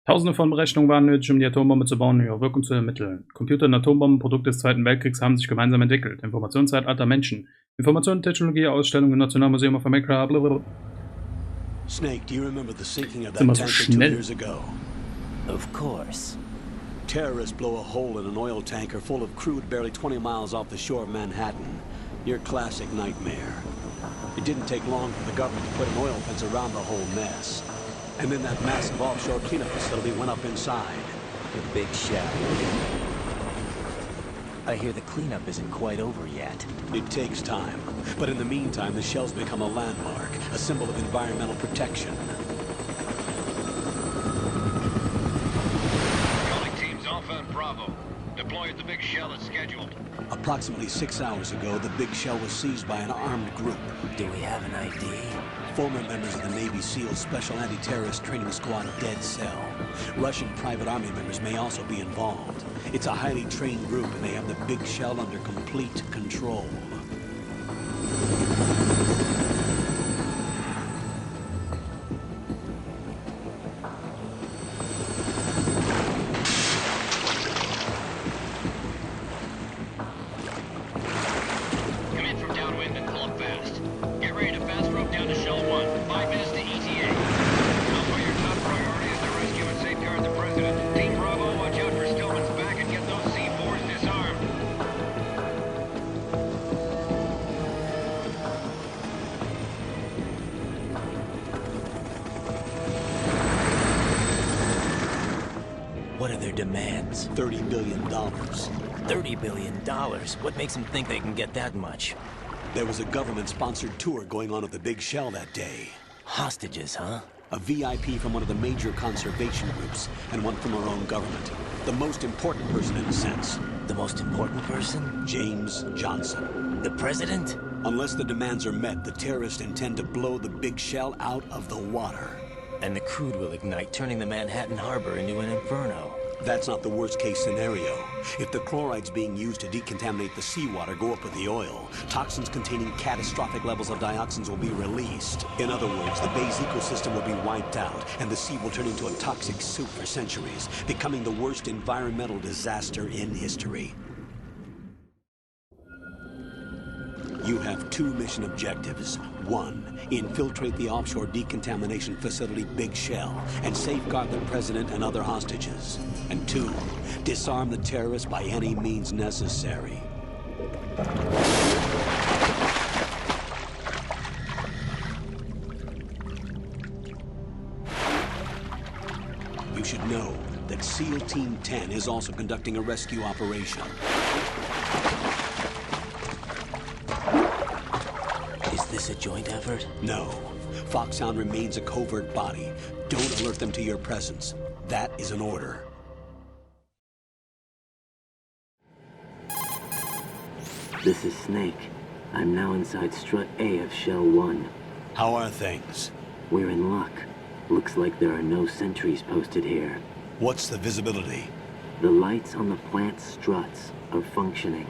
Tausende von Berechnungen waren nötig, um die Atombombe zu bauen und ihre Wirkung zu ermitteln. Computer und Atombomben, Produkte des Zweiten Weltkriegs, haben sich gemeinsam entwickelt. Informationszeitalter Menschen. Information, Technologie, Ausstellung im Nationalmuseum of America, blablabla. Snake, do you remember the sinking of Ist immer that so tanker 2 schnell. years ago? Of course. Terrorists blow a hole in an oil tanker full of crude barely 20 miles off the shore of Manhattan. Your classic nightmare. It didn't take long for the government to put an oil fence around the whole mess. And then that massive offshore cleanup facility went up inside. The big shell. I hear the cleanup isn't quite over yet. It takes time. But in the meantime, the shell's become a landmark, a symbol of environmental protection. Calling teams Alpha and Bravo. Deploy at the big shell as scheduled. Approximately 6 hours ago, the big shell was seized by an armed group. Do we have an ID? Former members of the Navy SEAL Special Anti-Terrorist Training Squad Dead Cell. Russian private army members may also be involved. It's a highly trained group and they have the big shell under complete control. Come in from downwind and pull up fast. Get ready to fast rope down to Shell 1. 5 minutes to ETA. Alpha, your top priority is to rescue and safeguard the President. Team Bravo, watch out for Stillman's back and get those C4s disarmed. What are their demands? $30 billion. $30 billion. What makes them think they can get that much? There was a government-sponsored tour going on at the big shell that day. Hostages, huh? A VIP from one of the major conservation groups, and one from our own government. The most important person in a sense. The most important person? James Johnson. The president? Unless the demands are met, the terrorists intend to blow the big shell out of the water. And the crude will ignite, turning the Manhattan Harbor into an inferno. That's not the worst-case scenario. If the chlorides being used to decontaminate the seawater go up with the oil, toxins containing catastrophic levels of dioxins will be released. In other words, the bay's ecosystem will be wiped out, and the sea will turn into a toxic soup for centuries, becoming the worst environmental disaster in history. You have 2 mission objectives. 1, infiltrate the offshore decontamination facility Big Shell and safeguard the president and other hostages. And 2, disarm the terrorists by any means necessary. You should know that SEAL Team 10 is also conducting a rescue operation. Is this a joint effort? No. Foxhound remains a covert body. Don't alert them to your presence. That is an order. This is Snake. I'm now inside Strut A of Shell 1. How are things? We're in luck. Looks like there are no sentries posted here. What's the visibility? The lights on the plant struts are functioning.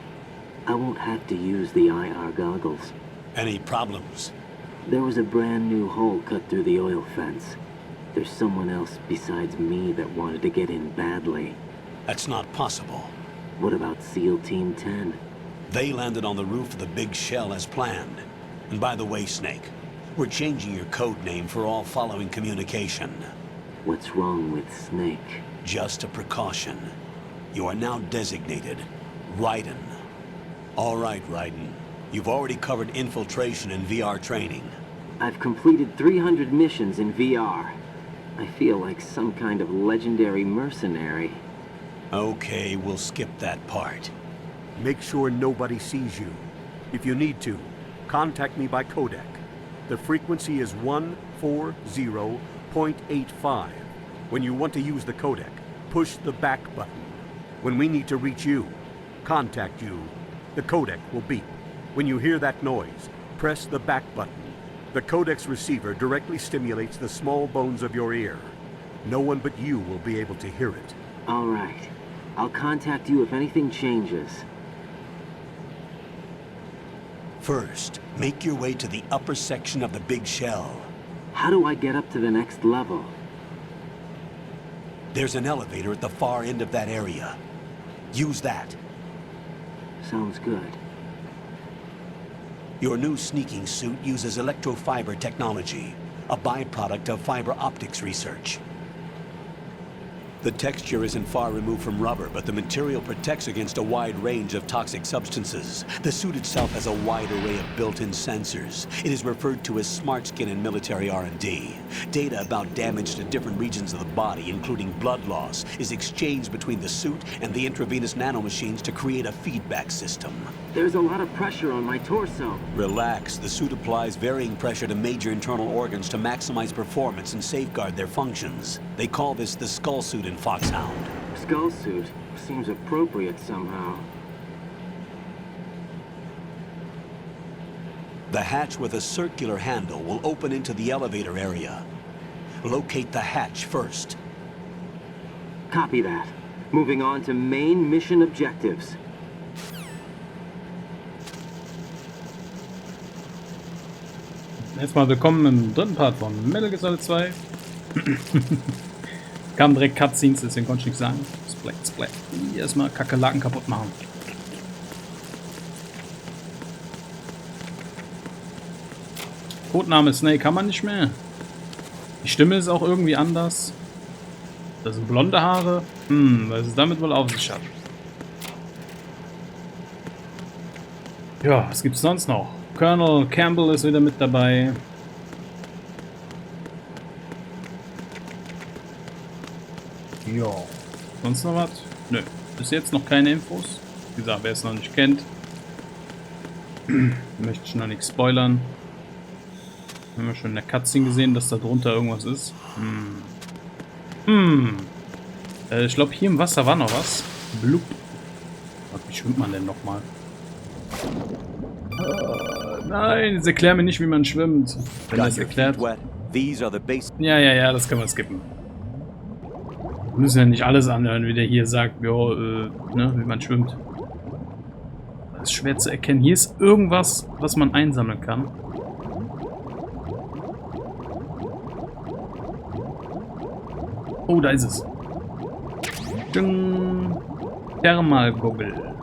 I won't have to use the IR goggles. Any problems? There was a brand new hole cut through the oil fence. There's someone else besides me that wanted to get in badly. That's not possible. What about SEAL Team 10? They landed on the roof of the Big Shell as planned. And by the way, Snake, we're changing your code name for all following communication. What's wrong with Snake? Just a precaution. You are now designated Raiden. All right, Raiden. You've already covered infiltration and VR training. I've completed 300 missions in VR. I feel like some kind of legendary mercenary. Okay, we'll skip that part. Make sure nobody sees you. If you need to, contact me by codec. The frequency is 140.85. When you want to use the codec, push the back button. When we need to reach you, contact you, the codec will beep. When you hear that noise, press the back button. The codec's receiver directly stimulates the small bones of your ear. No one but you will be able to hear it. All right. I'll contact you if anything changes. First, make your way to the upper section of the Big Shell. How do I get up to the next level? There's an elevator at the far end of that area. Use that. Sounds good. Your new sneaking suit uses electrofiber technology, a byproduct of fiber optics research. The texture isn't far removed from rubber, but the material protects against a wide range of toxic substances. The suit itself has a wide array of built-in sensors. It is referred to as smart skin in military R&D. Data about damage to different regions of the body, including blood loss, is exchanged between the suit and the intravenous nanomachines to create a feedback system. There's a lot of pressure on my torso. Relax. The suit applies varying pressure to major internal organs to maximize performance and safeguard their functions. They call this the skull suit in Foxhound. Skull suit seems appropriate somehow. The hatch with a circular handle will open into the elevator area. Locate the hatch first. Copy that. Moving on to main mission objectives. Erstmal willkommen im dritten Part von Metal Gear Solid 2. Kamen direkt Cutscenes, deswegen konnte ich nichts sagen. Splat, splat. Erstmal Kakerlaken kaputt machen. Codename Snake kann man nicht mehr. Die Stimme ist auch irgendwie anders. Das sind blonde Haare. Was es damit wohl auf sich hat. Ja, was gibt's sonst noch? Colonel Campbell ist wieder mit dabei. Ja. Sonst noch was? Nö. Bis jetzt noch keine Infos. Wie gesagt, wer es noch nicht kennt, möchte ich noch nichts spoilern. Haben wir schon in der Cutscene gesehen, dass da drunter irgendwas ist. Ich glaube, hier im Wasser war noch was. Blub. Wie schwimmt man denn nochmal? Nein, jetzt erklär mir nicht, wie man schwimmt. Wenn das erklärt. Ja, das können wir skippen. Wir müssen ja nicht alles anhören, wie der hier sagt, wie man schwimmt. Das ist schwer zu erkennen. Hier ist irgendwas, was man einsammeln kann. Oh, da ist es. Thermalgoggle.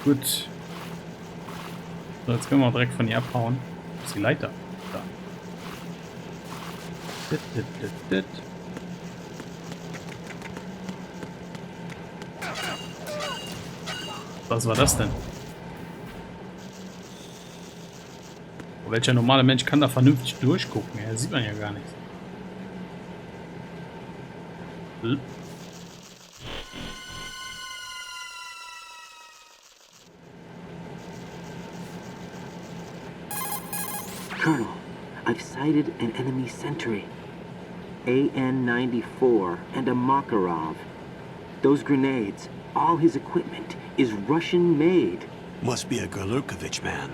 Gut. So, jetzt können wir auch direkt von hier abhauen. Das ist die Leiter. Da. Was war das denn? Welcher normale Mensch kann da vernünftig durchgucken? Ja, sieht man ja gar nichts. Colonel, I've sighted an enemy sentry. AN-94 and a Makarov. Those grenades, all his equipment, is Russian-made. Must be a Gorlukovich man.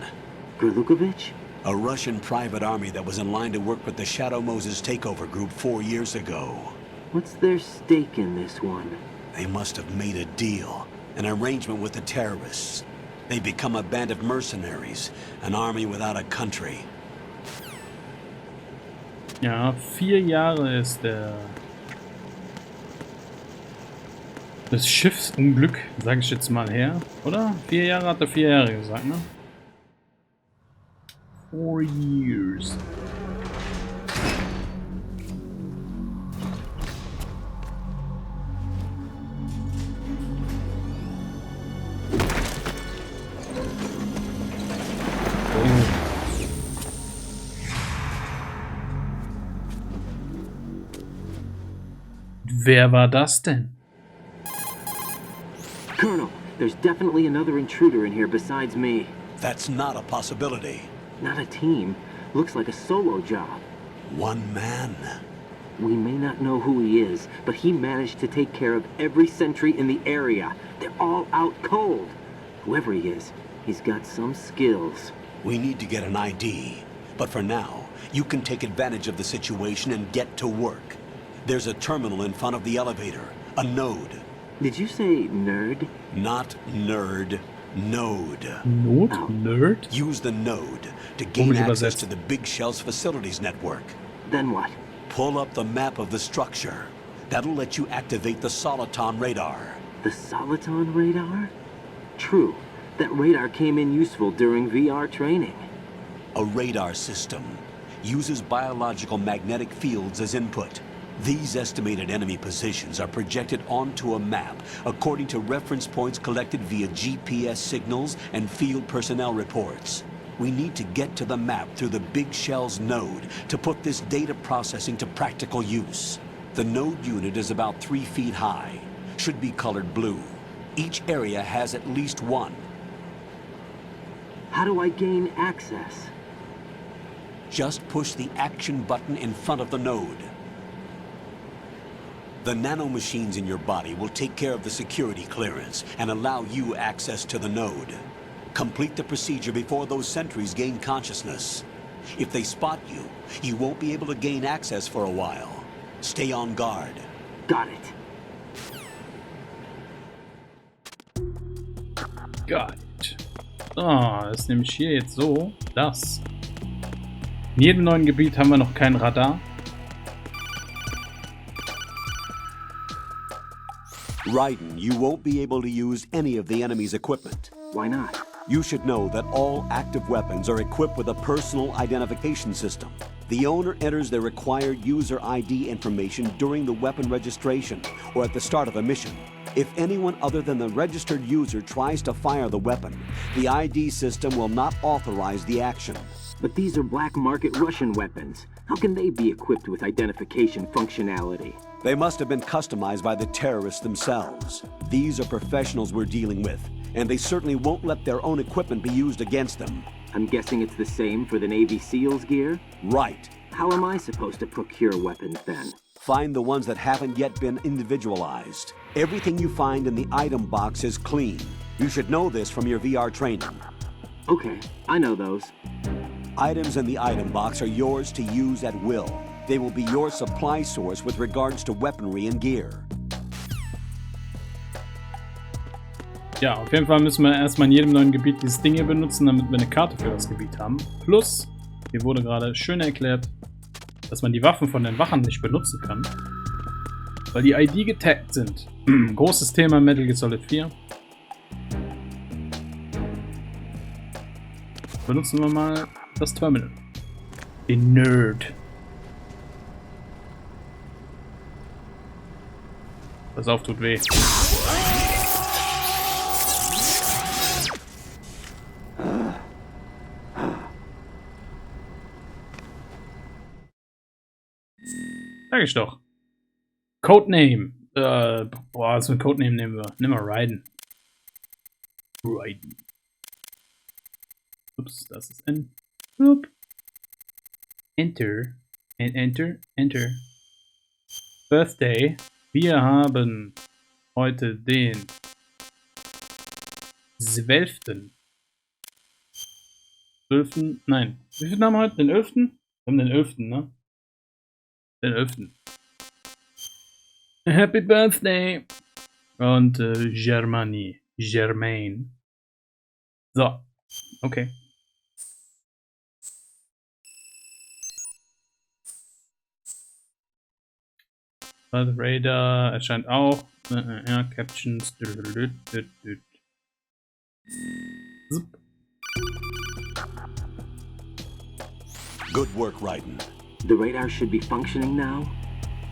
Gorlukovich? A Russian private army that was in line to work with the Shadow Moses takeover group 4 years ago. What's their stake in this one? They must have made a deal, an arrangement with the terrorists. They become a band of mercenaries, an army without a country. Ja, 4 Jahre ist das Schiffsunglück, sage ich jetzt mal her, oder? 4 Jahre hat er 4 Jahre gesagt, ne? 4 years. Wer war das denn? Colonel, there's definitely another intruder in here besides me. That's not a possibility. Not a team. Looks like a solo job. One man. We may not know who he is, but he managed to take care of every sentry in the area. They're all out cold. Whoever he is, he's got some skills. We need to get an ID. But for now, you can take advantage of the situation and get to work. There's a terminal in front of the elevator. A node. Did you say nerd? Not nerd. Node. Not Oh. Nerd? Use the node to gain access to the Big Shell's facilities network. Then what? Pull up the map of the structure. That'll let you activate the Soliton radar. The Soliton radar? True. That radar came in useful during VR training. A radar system uses biological magnetic fields as input. These estimated enemy positions are projected onto a map according to reference points collected via GPS signals and field personnel reports. We need to get to the map through the Big Shell's node to put this data processing to practical use. The node unit is about 3 feet high, should be colored blue. Each area has at least one. How do I gain access? Just push the action button in front of the node. The nanomachines in your body will take care of the security clearance and allow you access to the node. Complete the procedure before those sentries gain consciousness. If they spot you, you won't be able to gain access for a while. Stay on guard. Got it. Got it. So, das ist nämlich hier jetzt so, dass in jedem neuen Gebiet haben wir noch kein Radar. Raiden, you won't be able to use any of the enemy's equipment. Why not? You should know that all active weapons are equipped with a personal identification system. The owner enters their required user ID information during the weapon registration or at the start of a mission. If anyone other than the registered user tries to fire the weapon, the ID system will not authorize the action. But these are black market Russian weapons. How can they be equipped with identification functionality? They must have been customized by the terrorists themselves. These are professionals we're dealing with, and they certainly won't let their own equipment be used against them. I'm guessing it's the same for the Navy SEALs gear? Right. How am I supposed to procure weapons then? Find the ones that haven't yet been individualized. Everything you find in the item box is clean. You should know this from your VR training. Okay, I know those. Items in the item box are yours to use at will. They will be your supply source with regards to weaponry and gear. Ja, auf jeden Fall müssen wir erstmal in jedem neuen Gebiet dieses Ding hier benutzen, damit wir eine Karte für das Gebiet haben. Plus, hier wurde gerade schön erklärt, dass man die Waffen von den Wachen nicht benutzen kann, weil die ID getaggt sind. Großes Thema in Metal Gear Solid 4. Benutzen wir mal das Terminal. Den Nerd. Pass auf, tut weh. Sag ich doch. Codename. Was für ein Codename nehmen wir? Nimm mal Raiden. Raiden. Ups, das ist N. Up. Enter. Enter. Enter. Birthday. Wir haben heute den 12. 12. Nein. Wie viel haben wir heute? Den 11.? Wir haben den 11., ne? Den 11. Happy Birthday! Und Germany. Germain. So. Okay. Radar erscheint auch. Ja, Captions. Good work, Raiden. The radar should be functioning now?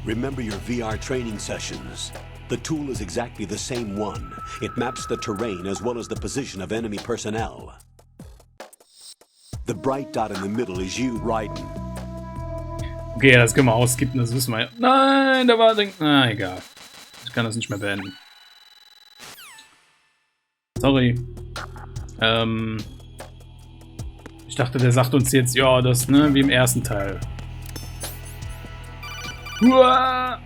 Remember your VR training sessions. The tool is exactly the same one. It maps the terrain as well as the position of enemy personnel. The bright dot in the middle is you, Raiden. Okay, das können wir auskippen, das wissen wir ja. Nein, da war Ding. Na, egal. Ich kann das nicht mehr beenden. Sorry. Ich dachte, der sagt uns jetzt, ja, das, ne, wie im ersten Teil. Uah!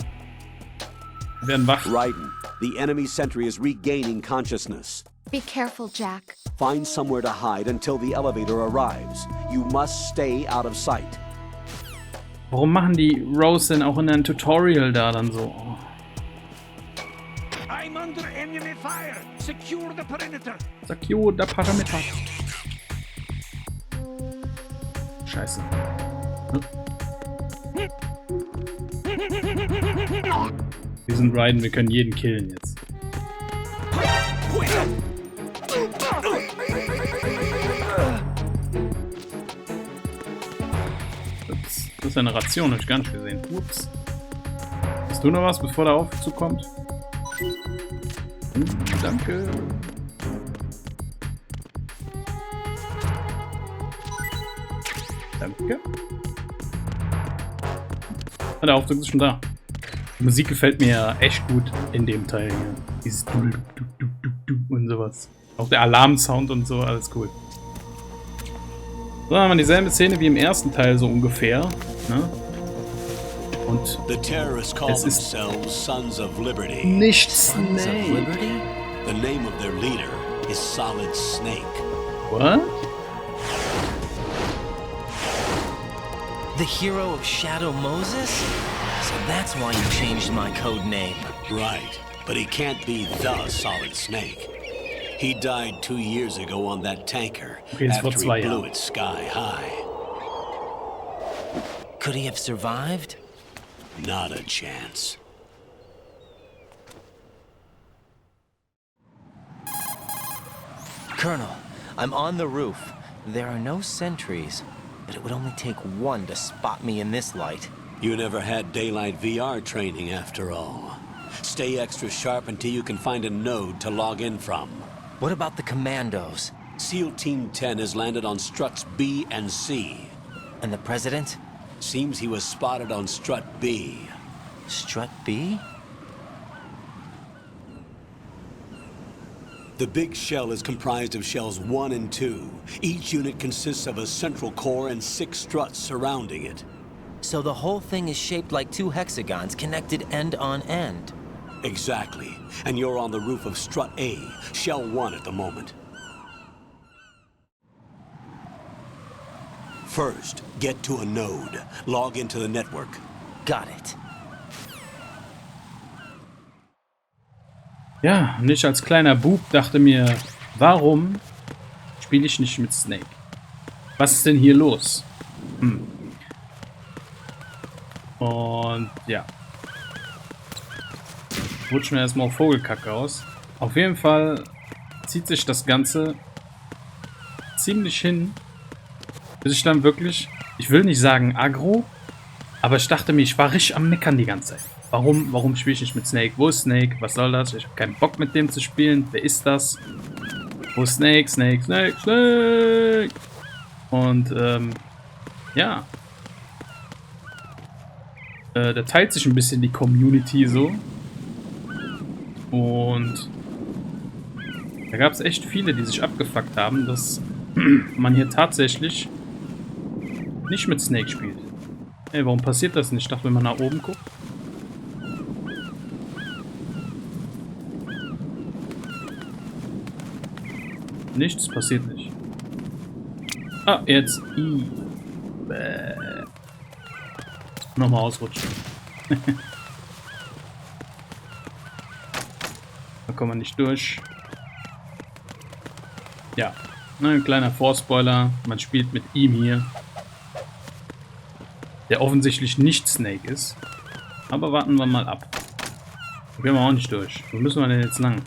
Wir werden wach. Raiden, the enemy sentry is regaining consciousness. Be careful, Jack. Find somewhere to hide until the elevator arrives. You must stay out of sight. Warum machen die Rose denn auch in einem Tutorial da dann so? I'm under enemy fire. Secure the perimeter. Secure the perimeter. Scheiße. Wir sind Raiden, wir können jeden killen jetzt. Ups, das ist eine Ration, hab ich gar nicht gesehen. Ups. Hast du noch was, bevor der Aufzug kommt? Danke. Danke. Ah, der Aufzug ist schon da. Die Musik gefällt mir ja echt gut in dem Teil hier. Dieses du und sowas. Auch der Alarmsound und so, alles cool. So haben wir dieselbe Szene wie im ersten Teil so ungefähr. Ne? Und es ist nicht Snake. The name of their leader is Solid Snake. What? The hero of Shadow Moses? So that's why you changed my code name. Right, but he can't be the Solid Snake. He died 2 years ago on that tanker after he blew it sky high. Could he have survived? Not a chance. Colonel, I'm on the roof. There are no sentries, but it would only take one to spot me in this light. You never had daylight VR training after all. Stay extra sharp until you can find a node to log in from. What about the commandos? SEAL Team 10 has landed on struts B and C. And the president? Seems he was spotted on strut B. Strut B? The big shell is comprised of shells 1 and 2. Each unit consists of a central core and 6 struts surrounding it. So the whole thing is shaped like 2 hexagons connected end on end. Exactly. And you're on the roof of strut A, shell 1 at the moment. First, get to a node. Log into the network. Got it. Ja, und ich als kleiner Bub dachte mir, warum spiele ich nicht mit Snake? Was ist denn hier los? Und ja. Rutsch mir erstmal auf Vogelkacke aus. Auf jeden Fall zieht sich das Ganze ziemlich hin, bis ich dann wirklich, ich will nicht sagen aggro, aber ich dachte mir, ich war richtig am Meckern die ganze Zeit. Warum spiele ich nicht mit Snake? Wo ist Snake? Was soll das? Ich habe keinen Bock mit dem zu spielen. Wer ist das? Wo ist Snake? Snake, Snake, Snake! Und, ja. Da teilt sich ein bisschen die Community so. Und da gab es echt viele, die sich abgefuckt haben, dass man hier tatsächlich nicht mit Snake spielt. Ey, warum passiert das nicht? Ich dachte, wenn man nach oben guckt. Nichts passiert nicht. Ah, jetzt. Nochmal ausrutschen. Da kommen wir nicht durch. Ja, ein kleiner Vorspoiler. Man spielt mit ihm hier. Der offensichtlich nicht Snake ist. Aber warten wir mal ab. Da gehen wir auch nicht durch. Wo müssen wir denn jetzt lang?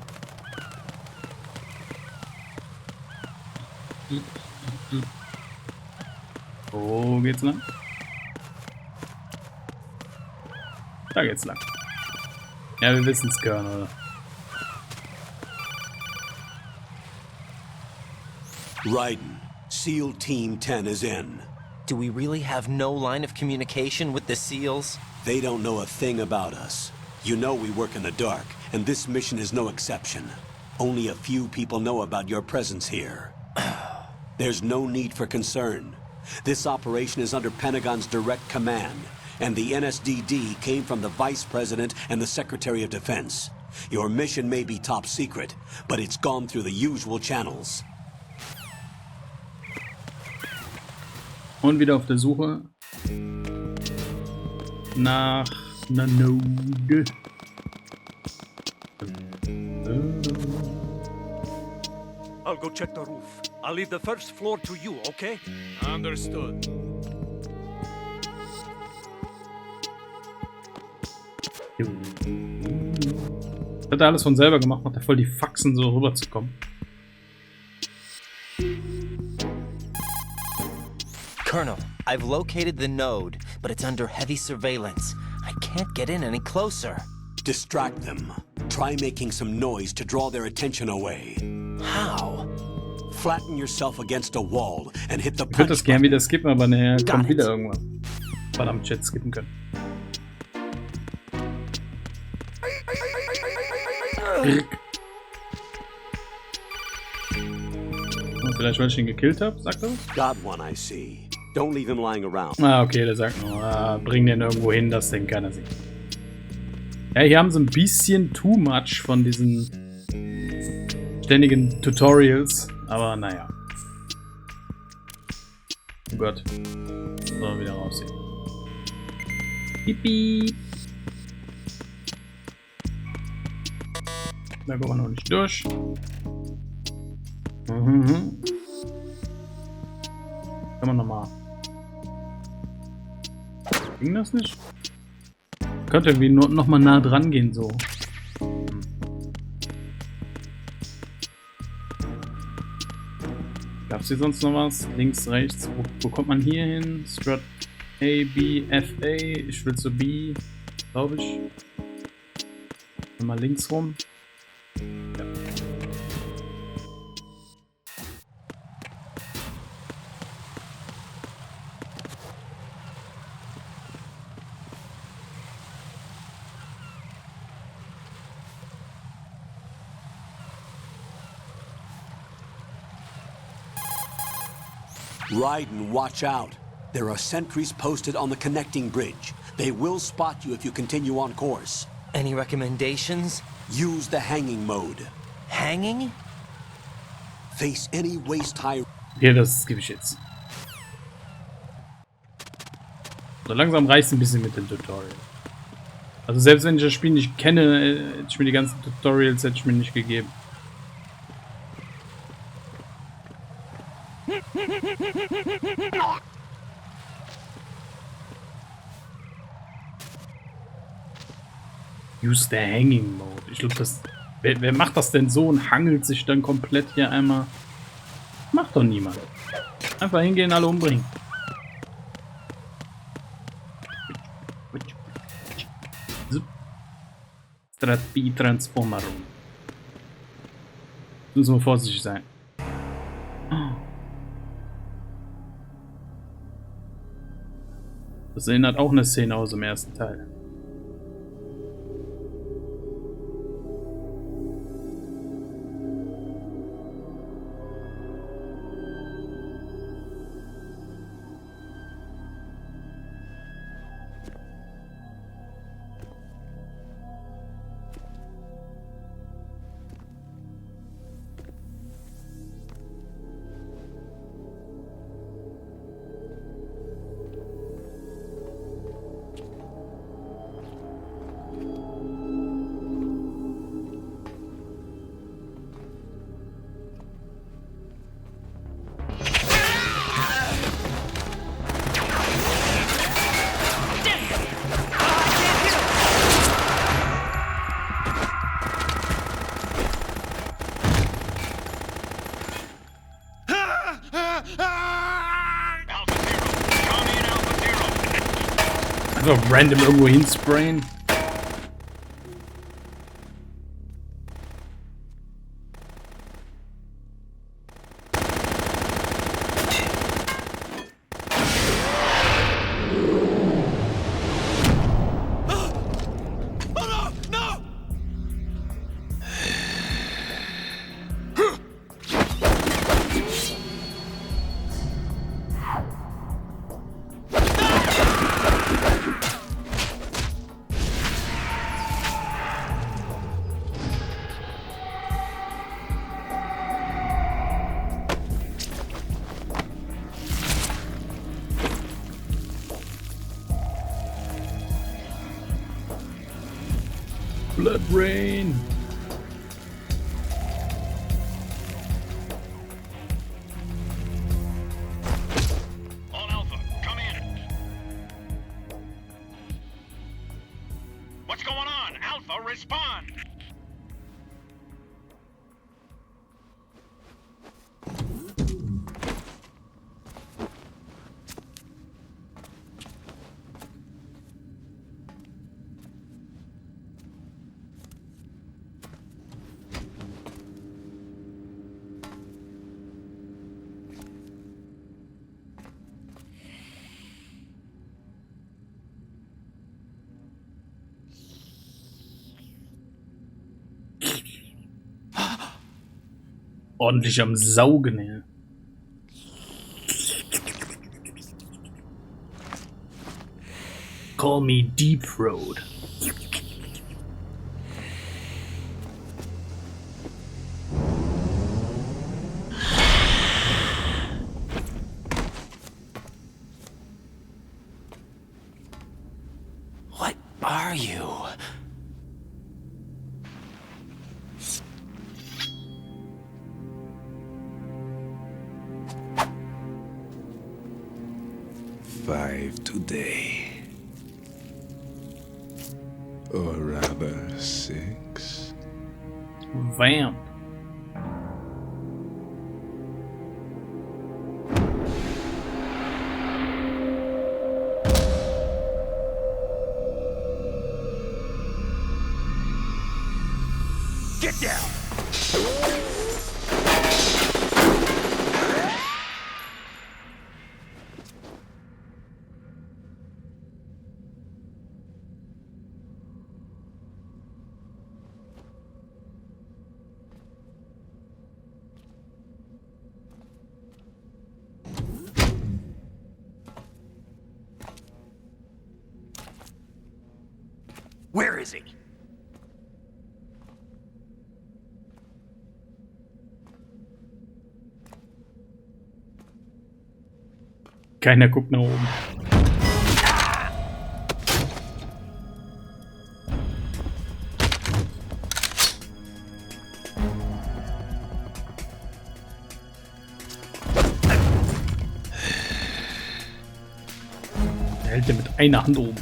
Wo geht's lang? Da geht's lang. Ja, wir wissen es können, oder? Raiden, SEAL Team 10 is in. Do we really have no line of communication with the SEALs? They don't know a thing about us. You know we work in the dark, and this mission is no exception. Only a few people know about your presence here. There's no need for concern. This operation is under Pentagon's direct command, and the NSDD came from the Vice President and the Secretary of Defense. Your mission may be top secret, but it's gone through the usual channels. Und wieder auf der Suche nach einer Node. I'll go check the roof. I'll leave the first floor to you, okay? Understood. Das hat er alles von selber gemacht, macht er voll die Faxen, so rüberzukommen. Colonel, I've located the node, but it's under heavy surveillance. I can't get in any closer. Distract them. Try making some noise to draw their attention away. How? Flatten yourself against a wall and hit the Ich würde das gern wieder skippen, aber nachher kommt it. wieder irgendwas. Verdammt, Chat skippen können. Vielleicht, weil ich ihn gekillt habe, sagt er? Got one, I see. Don't leave him lying around. Ah, okay, der sagt nur, bring den irgendwo hin, dass den keiner sieht. Ja, hier haben sie ein bisschen too much von diesen ständigen Tutorials, aber naja. Oh Gott. Sollen wir wieder rausziehen. Piep, piep. Da kommen wir noch nicht durch. Kann man nochmal. Ging das nicht? Könnte irgendwie nur noch mal nah dran gehen, so. Gab's hier sonst noch was? Links, rechts. Wo kommt man hier hin? Strat A, B, F, A. Ich will zu B, glaube ich. Mal links rum. Ja. Raiden, watch out. There are sentries posted on the connecting bridge. They will spot you if you continue on course. Any recommendations? Use the hanging mode. Hanging? Face any waist-high... Ja, das gebe ich jetzt. So langsam reicht es ein bisschen mit dem Tutorial. Also selbst wenn ich das Spiel nicht kenne, hätte ich mir die ganzen Tutorials hätte ich mir nicht gegeben. Use the hanging mode. Ich glaube, das. Wer macht das denn so und hangelt sich dann komplett hier einmal? Macht doch niemand. Einfach hingehen, alle umbringen. Strategie Transformer. Müssen wir vorsichtig sein. Das erinnert auch eine Szene aus dem ersten Teil. Einfach random irgendwo hinsprayen. Blood Rain. On Alpha, come in. What's going on? Alpha, respond! Ordentlich am Saugen, ja. Call me Deep Road. What are you? Five today. Or rather, 6. Vamp. Get down! Where is he? Keiner guckt nach oben. Der hält den mit einer Hand oben.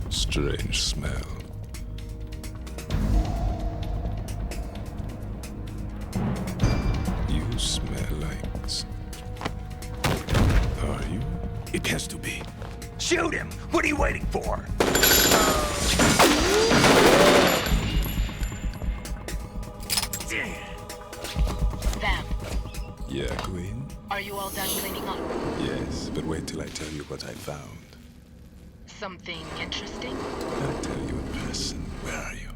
Strange smell. You smell like... Are you? It has to be. Shoot him! What are you waiting for? Vamp, Yeah, Queen? are you all done cleaning up? Yes, but wait till I tell you what I found. Something interesting? I'll tell you in person. Where are you?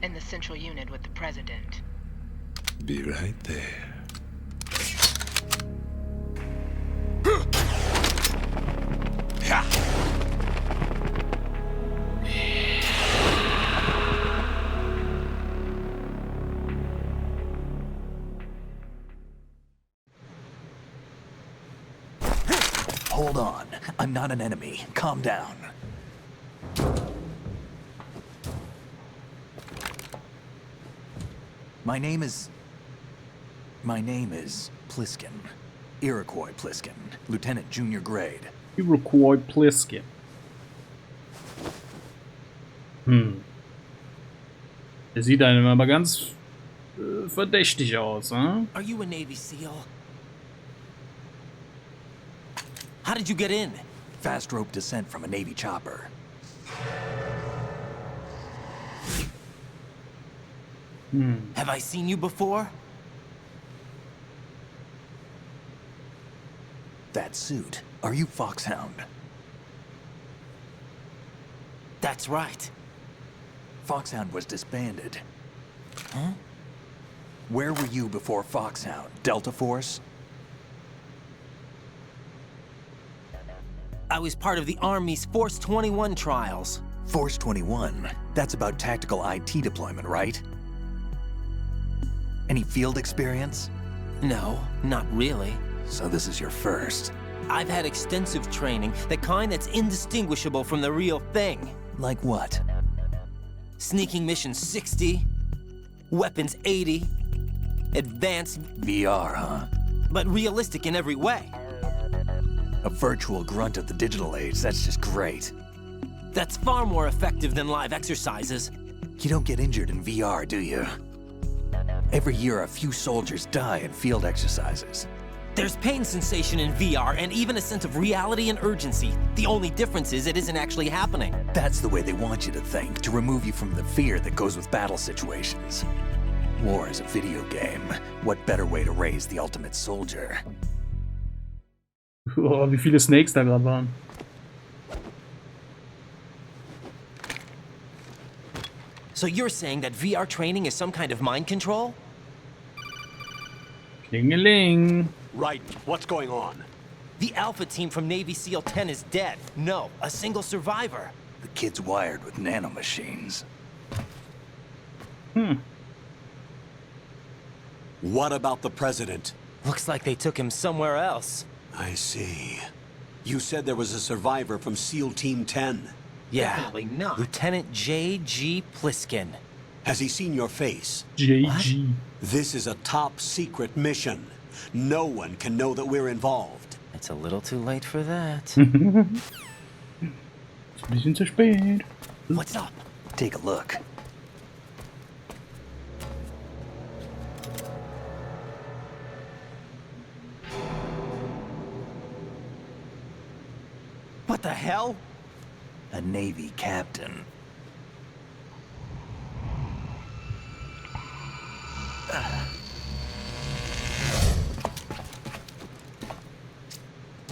In the central unit with the president. Be right there. Hold on. I'm not an enemy. Calm down. My name is Pliskin. Iroquois Pliskin. Lieutenant Junior Grade. Iroquois Pliskin. Der sieht einem aber ganz verdächtig aus, huh? Are you a Navy SEAL? How did you get in? Fast rope descent from a Navy chopper. Have I seen you before? That suit. Are you Foxhound? That's right. Foxhound was disbanded. Huh? Where were you before Foxhound? Delta Force? I was part of the Army's Force 21 trials. Force 21? That's about tactical IT deployment, right? Any field experience? No, not really. So this is your first. I've had extensive training, the kind that's indistinguishable from the real thing. Like what? Sneaking mission 60, weapons 80, advanced, VR, huh? but realistic in every way. A virtual grunt of the digital age, that's just great. That's far more effective than live exercises. You don't get injured in VR, do you? Every year, a few soldiers die in field exercises. There's pain sensation in VR and even a sense of reality and urgency. The only difference is it isn't actually happening. That's the way they want you to think, to remove you from the fear that goes with battle situations. War is a video game. What better way to raise the ultimate soldier? Oh, wie viele Snakes da gerade waren. So you're saying that VR training is some kind of mind control? Klingeling. Raiden, what's going on? The Alpha team from Navy SEAL 10 is dead. No, a single survivor. The kid's wired with nanomachines. What about the president? Looks like they took him somewhere else. I see. You said there was a survivor from SEAL Team 10. Yeah, Definitely not. Lieutenant J.G. Pliskin. Has he seen your face? JG. This is a top secret mission. No one can know that we're involved. It's a little too late for that. Ist ein bisschen zu spät. What's up? Take a look. What the hell? A Navy captain.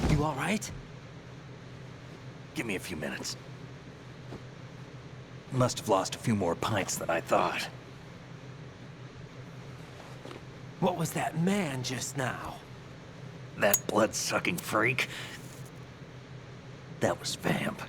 You all right? Give me a few minutes. Must have lost a few more pints than I thought. What was that man just now? That blood-sucking freak. That was Vamp.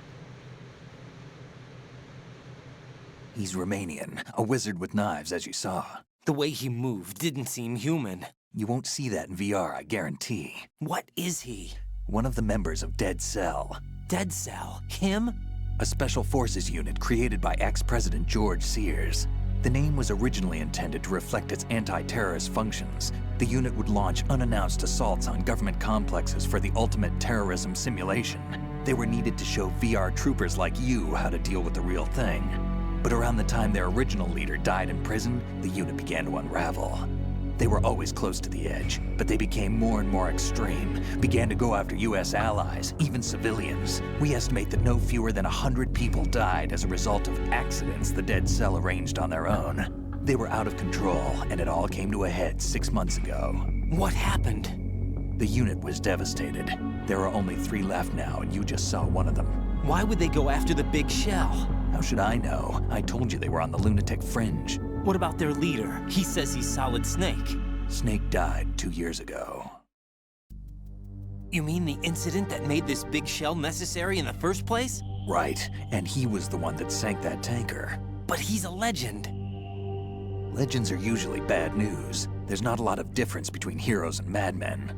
He's Romanian, a wizard with knives, as you saw. The way he moved didn't seem human. You won't see that in VR, I guarantee. What is he? One of the members of Dead Cell. Dead Cell? Him? A special forces unit created by ex-President George Sears. The name was originally intended to reflect its anti-terrorist functions. The unit would launch unannounced assaults on government complexes for the ultimate terrorism simulation. They were needed to show VR troopers like you how to deal with the real thing. But around the time their original leader died in prison, the unit began to unravel. They were always close to the edge, but they became more and more extreme, began to go after US allies, even civilians. We estimate that no fewer than 100 people died as a result of accidents the Dead Cell arranged on their own. They were out of control, and it all came to a head 6 months ago. What happened? The unit was devastated. There are only 3 left now, and you just saw one of them. Why would they go after the big shell? How should I know? I told you they were on the lunatic fringe. What about their leader? He says he's Solid Snake. Snake died 2 years ago. You mean the incident that made this big shell necessary in the first place? Right, and he was the one that sank that tanker. But he's a legend. Legends are usually bad news. There's not a lot of difference between heroes and madmen.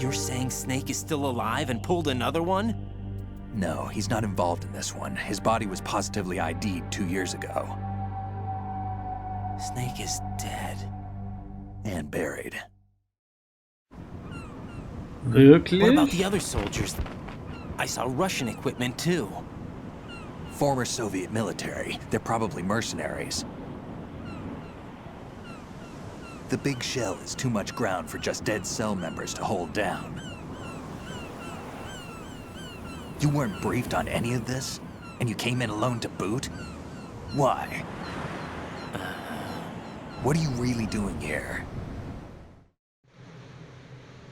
You're saying Snake is still alive and pulled another one? No, he's not involved in this one. His body was positively ID'd 2 years ago. Snake is dead. And buried. Wirklich? What about the other soldiers? I saw Russian equipment too. Former Soviet military. They're probably mercenaries. The big shell is too much ground for just Dead Cell members to hold down. You weren't briefed on any of this? And you came in alone to boot? Why? What are you really doing here?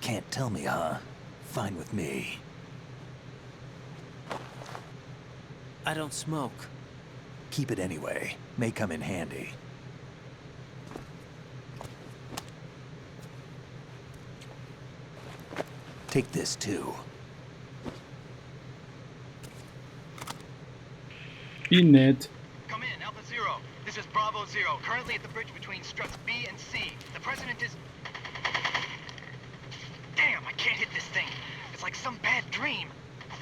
Can't tell me, huh? Fine with me. I don't smoke. Keep it anyway. May come in handy. Take this too. Wie nett. Come in, Alpha Zero. This is Bravo Zero, currently at the bridge between struts B and C. The president is... Damn, I can't hit this thing. It's like some bad dream.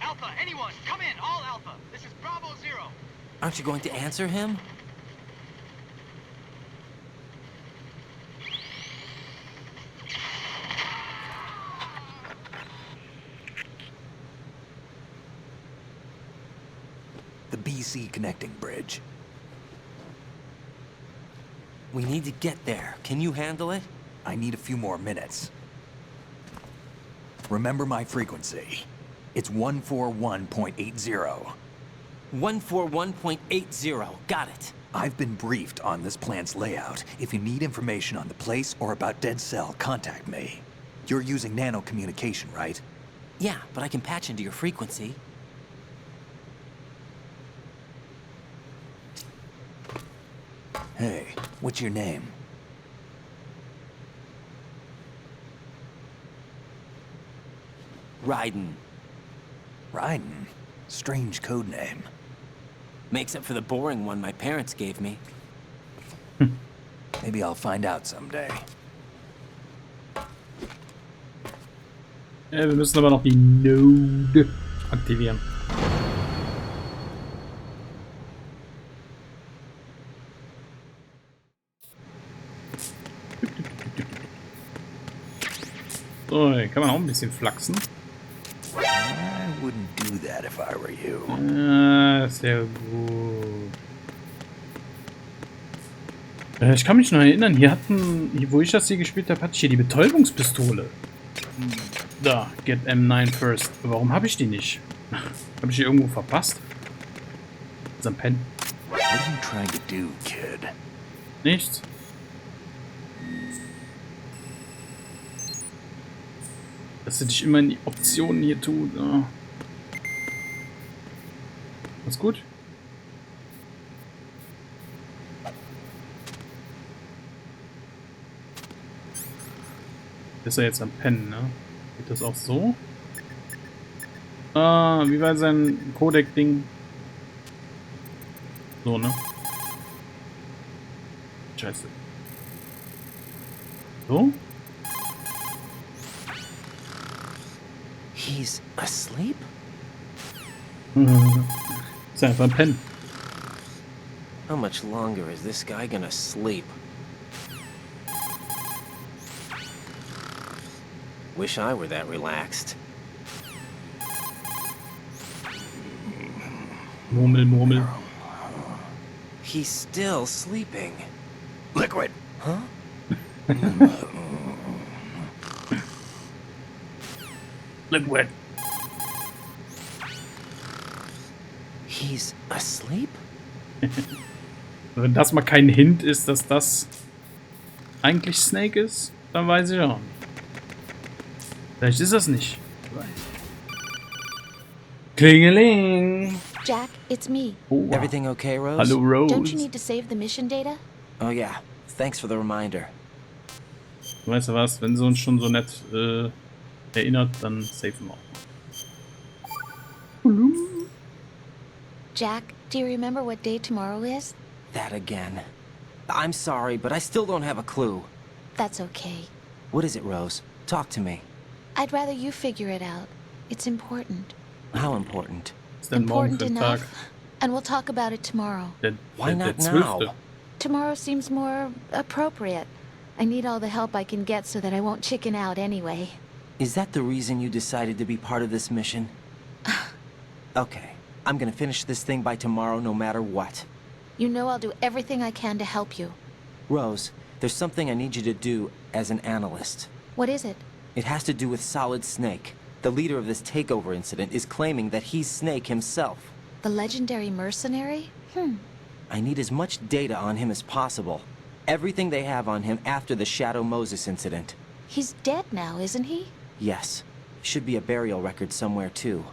Alpha, anyone, come in, all Alpha. This is Bravo Zero. Aren't you going to answer him? The BC connecting bridge. We need to get there. Can you handle it? I need a few more minutes. Remember my frequency. It's 141.80. 141.80. Got it. I've been briefed on this plan's layout. If you need information on the place or about Dead Cell, contact me. You're using nano communication, right? Yeah, but I can patch into your frequency. Hey, what's your name? Raiden. Raiden? Strange code name. Makes up for the boring one my parents gave me. Maybe I'll find out someday. Wir müssen aber noch die Node aktivieren. So, hier kann man auch ein bisschen flachsen. I wouldn't do that if I were you. Sehr gut. Ich kann mich noch erinnern, wo ich das hier gespielt habe, hatte ich hier die Betäubungspistole. Da, get M9 first. Warum habe ich die nicht? Habe ich die irgendwo verpasst? Das ist ein Pen. What are you trying to do, kid? Nichts. Dass du dich immer in die Optionen hier tut. Ja. Alles gut? Ist er jetzt am Pennen, ne? Geht das auch so? Ah, wie war sein Codec-Ding? So, ne? Scheiße. So? He's asleep? Ist einfach ein Pennen. How much longer is this guy gonna sleep? Wish I were that relaxed. Murmel, Murmel. He's still sleeping. Liquid! Huh? Liquid. He's asleep? Wenn das mal kein Hint ist, dass das eigentlich Snake ist, dann weiß ich auch nicht. Vielleicht ist das nicht. Klingeling! Jack, it's me. Oh. Everything okay, Rose? Hallo, Rose. Don't you need to save the mission data? Oh yeah. Thanks for the reminder. Weißt du was? Wenn sie uns schon so nett erinnert, dann safen wir auch. Jack, do you remember what day tomorrow is? That again. I'm sorry, but I still don't have a clue. That's okay. What is it, Rose? Talk to me. I'd rather you figure it out. It's important. How important? Ist denn morgen für Important ein Tag? enough. And we'll talk about it tomorrow. Why not 12. now? Tomorrow seems more appropriate. I need all the help I can get so that I won't chicken out anyway. Is that the reason you decided to be part of this mission? Okay. I'm gonna finish this thing by tomorrow no matter what. You know I'll do everything I can to help you. Rose, there's something I need you to do as an analyst. What is it? It has to do with Solid Snake. The leader of this takeover incident is claiming that he's Snake himself. The legendary mercenary? I need as much data on him as possible. Everything they have on him after the Shadow Moses incident. He's dead now, isn't he? Yes. Should be a burial record somewhere, too.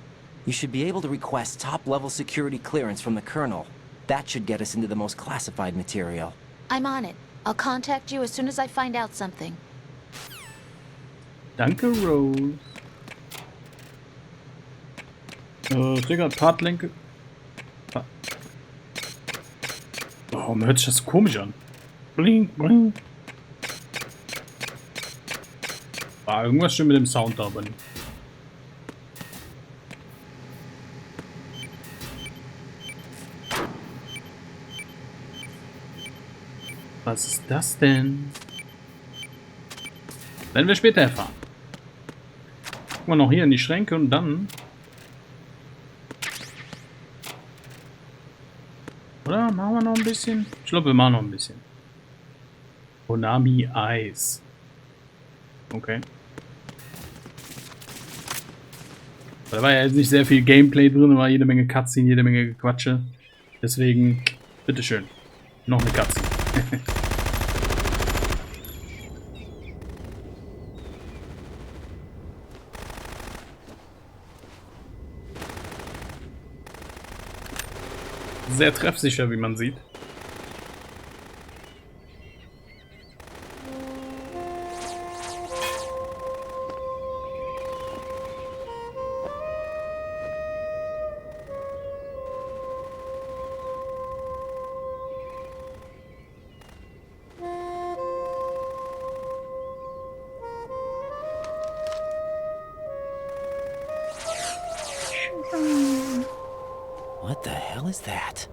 You should be able to request top-level security clearance from the Colonel. That should get us into the most classified material. I'm on it. I'll contact you as soon as I find out something. Danke, Rose. Ich sehe gerade Partlenke. Oh, man hört sich das so komisch an. Bling, bling. Irgendwas stimmt mit dem Sound da aber nicht. Was ist das denn? Werden wir später erfahren. Gucken wir noch hier in die Schränke und dann... Oder? Machen wir noch ein bisschen? Ich glaube, wir machen noch ein bisschen. Konami Eis. Okay. Da war ja jetzt nicht sehr viel Gameplay drin, war jede Menge Cutscene, jede Menge Gequatsche. Deswegen, bitteschön. Noch eine Cutscene. Sehr treffsicher, wie man sieht. What the hell is that?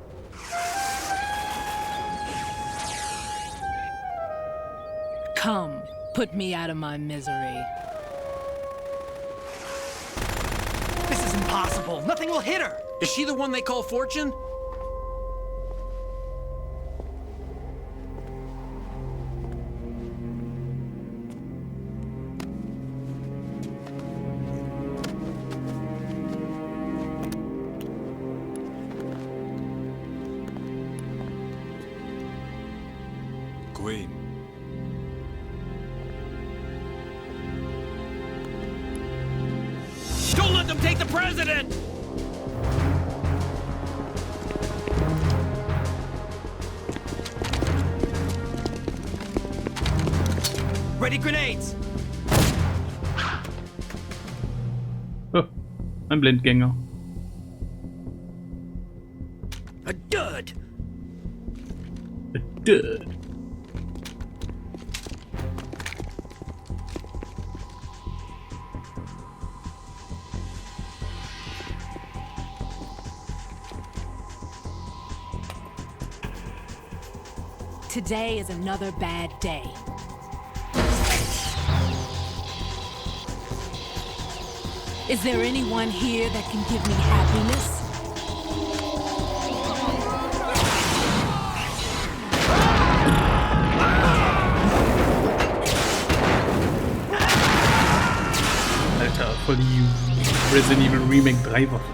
Come, put me out of my misery. This is impossible. Nothing will hit her. Is she the one they call Fortune? Queen. Don't let them take the president! Ready grenades. Oh, ein Blindgänger. A dud. Duh. Today is another bad day. Is there anyone here that can give me happiness? Alter, voll die Resident Evil Remake 3 Wochen.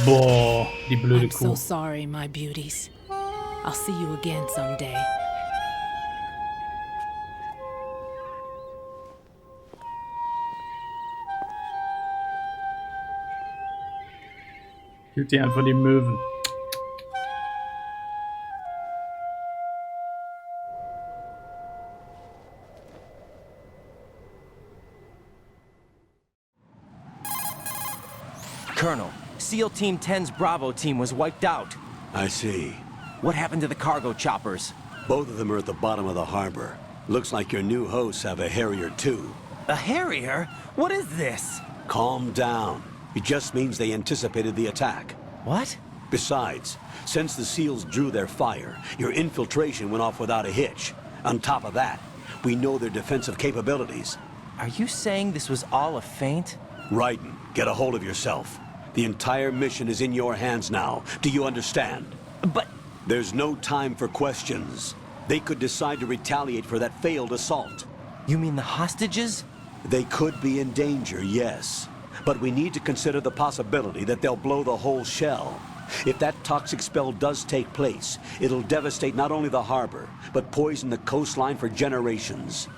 Boah, die blöde I'm so Kuh. sorry, my beauties. I'll see you again someday. Hielt die einfach die Möwen. Colonel, SEAL Team 10's Bravo team was wiped out. I see. What happened to the cargo choppers? Both of them are at the bottom of the harbor. Looks like your new hosts have a Harrier too. A Harrier? What is this? Calm down. It just means they anticipated the attack. What? Besides, since the SEALs drew their fire, your infiltration went off without a hitch. On top of that, we know their defensive capabilities. Are you saying this was all a feint? Raiden, get a hold of yourself. The entire mission is in your hands now. Do you understand? But... There's no time for questions. They could decide to retaliate for that failed assault. You mean the hostages? They could be in danger, yes. But we need to consider the possibility that they'll blow the whole shell. If that toxic spell does take place, it'll devastate not only the harbor, but poison the coastline for generations.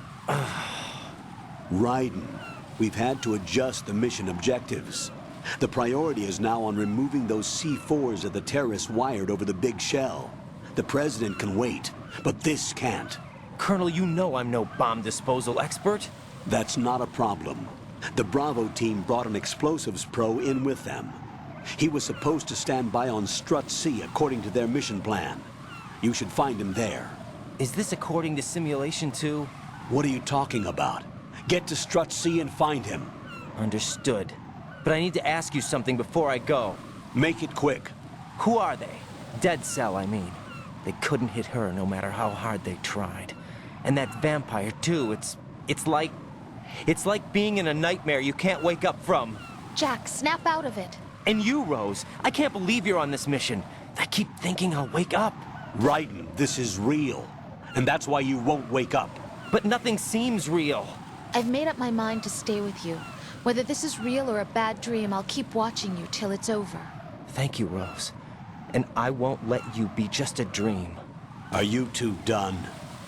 Raiden, we've had to adjust the mission objectives. The priority is now on removing those C4s that the terrorists wired over the big shell. The president can wait, but this can't. Colonel, you know I'm no bomb disposal expert. That's not a problem. The Bravo team brought an explosives pro in with them. He was supposed to stand by on Strut C according to their mission plan. You should find him there. Is this according to Simulation 2? What are you talking about? Get to Strut C and find him. Understood. But I need to ask you something before I go. Make it quick. Who are they? Dead Cell, I mean. They couldn't hit her no matter how hard they tried. And that vampire, too, it's like being in a nightmare you can't wake up from. Jack, snap out of it. And you, Rose, I can't believe you're on this mission. I keep thinking I'll wake up. Raiden, this is real. And that's why you won't wake up. But nothing seems real. I've made up my mind to stay with you. Whether this is real or a bad dream, I'll keep watching you till it's over. Thank you, Rose. And I won't let you be just a dream. Are you two done?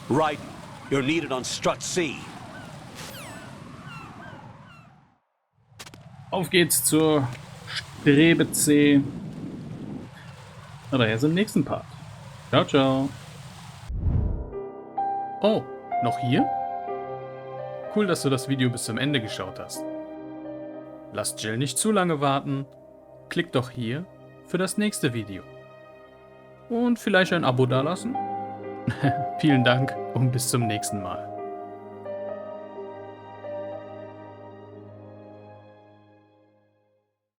Raiden, you're needed on Strut C. Auf geht's zur Strebe C. Oder erst im nächsten Part. Ciao, ciao. Oh, noch hier? Cool, dass du das Video bis zum Ende geschaut hast. Lass Jill nicht zu lange warten. Klick doch hier für das nächste Video. Und vielleicht ein Abo dalassen? Vielen Dank und bis zum nächsten Mal.